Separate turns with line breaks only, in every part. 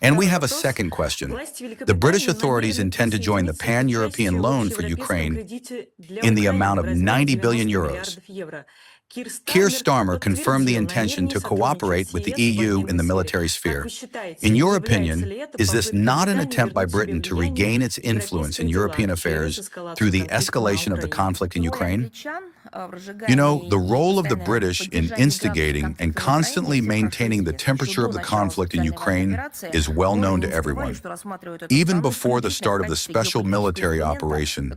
And we have a second question. The British authorities intend to join the pan-European loan for Ukraine in the amount of 90 billion euros. Keir Starmer confirmed the intention to cooperate with the EU in the military sphere. In your opinion, is this not an attempt by Britain to regain its influence in European affairs through the escalation of the conflict in Ukraine? You know, the role of the British in instigating and constantly maintaining the temperature of the conflict in Ukraine is well known to everyone. Even before the start of the special military operation,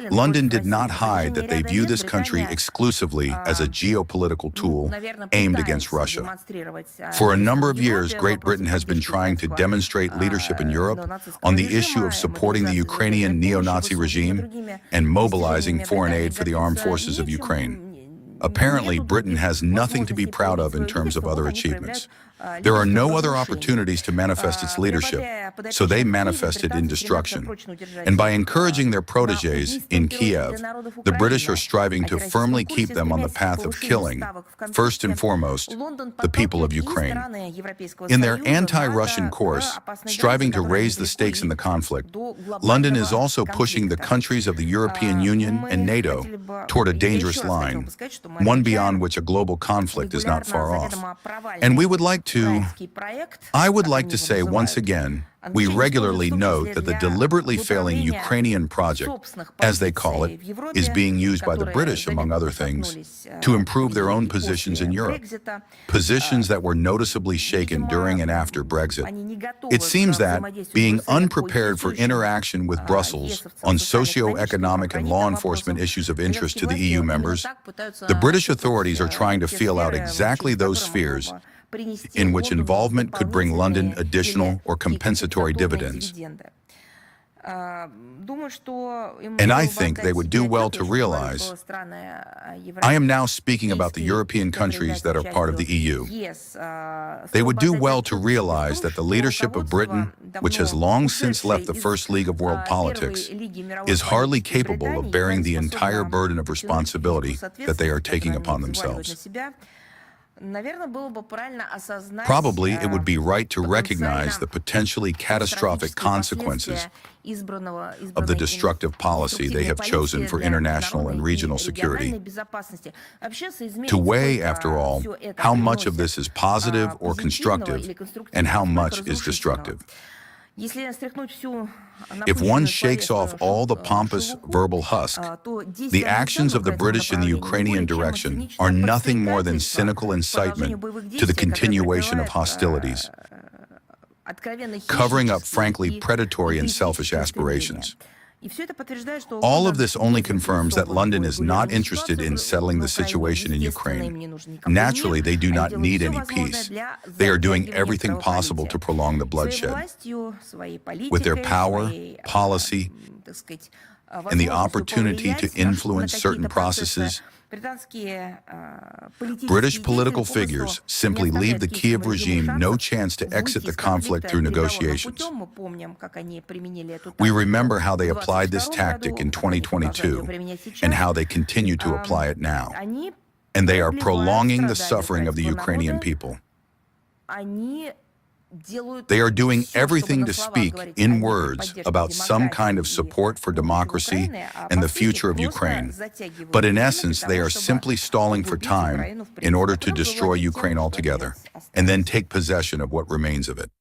London did not hide that they view this country exclusively as a geopolitical tool aimed against Russia. For a number of years, Great Britain has been trying to demonstrate leadership in Europe on the issue of supporting the Ukrainian neo-Nazi regime and mobilizing foreign aid for the armed forces of Ukraine. Apparently, Britain has nothing to be proud of in terms of other achievements. There are no other opportunities to manifest its leadership, so they manifest it in destruction. And by encouraging their protégés in Kiev, the British are striving to firmly keep them on the path of killing, first and foremost, the people of Ukraine. In their anti-Russian course, striving to raise the stakes in the conflict, London is also pushing the countries of the European Union and NATO toward a dangerous line, one beyond which a global conflict is not far off. And I would like to say once again, we regularly note that the deliberately failing Ukrainian project, as they call it, is being used by the British, among other things, to improve their own positions in Europe, positions that were noticeably shaken during and after Brexit. It seems that, being unprepared for interaction with Brussels on socio-economic and law enforcement issues of interest to the EU members, the British authorities are trying to feel out exactly those spheres in which involvement could bring London additional or compensatory dividends. And I think they would do well to realize, I am now speaking about the European countries that are part of the EU. They would do well to realize that the leadership of Britain, which has long since left the first league of world politics, is hardly capable of bearing the entire burden of responsibility that they are taking upon themselves. Probably it would be right to recognize the potentially catastrophic consequences of the destructive policy they have chosen for international and regional security. To weigh, after all, how much of this is positive or constructive and how much is destructive. If one shakes off all the pompous verbal husk, the actions of the British in the Ukrainian direction are nothing more than cynical incitement to the continuation of hostilities, covering up frankly predatory and selfish aspirations. All of this only confirms that London is not interested in settling the situation in Ukraine. Naturally, they do not need any peace. They are doing everything possible to prolong the bloodshed. With their power, policy, and the opportunity to influence certain processes, British political figures simply leave the Kiev regime no chance to exit the conflict through negotiations. We remember how they applied this tactic in 2022 and how they continue to apply it now. And they are prolonging the suffering of the Ukrainian people. They are doing everything to speak in words about some kind of support for democracy and the future of Ukraine. But in essence, they are simply stalling for time in order to destroy Ukraine altogether and then take possession of what remains of it.